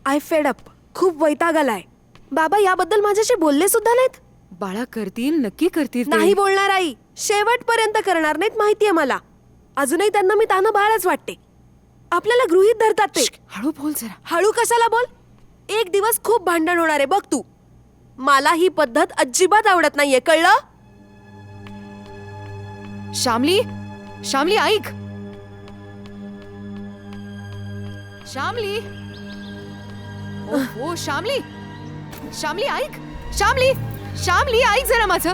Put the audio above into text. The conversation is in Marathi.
I fed up. खूप वैताग आलाय. बाबा याबद्दल माझ्याशी बोलले सुद्धा नाहीत. बाळा करतील, नक्की करतील ते. नाही बोलणार आई. शेवटपर्यंत करणार नाहीत माहितीये मला. अजूनही त्यांना मी तानं बाळच वाटते. आपल्याला गृहीत धरतात ते. हळू बोल जरा. हळू कशाला बोल. एक दिवस खूप भांडण होणार आहे बघ तू. मला ही पद्धत अजिबात आवडत नाहीये, कळलं? श्यामली, श्यामली ऐक. श्यामली, ओ श्यामली, श्यामली ऐक. श्यामली, श्यामली ऐक जरा माझं.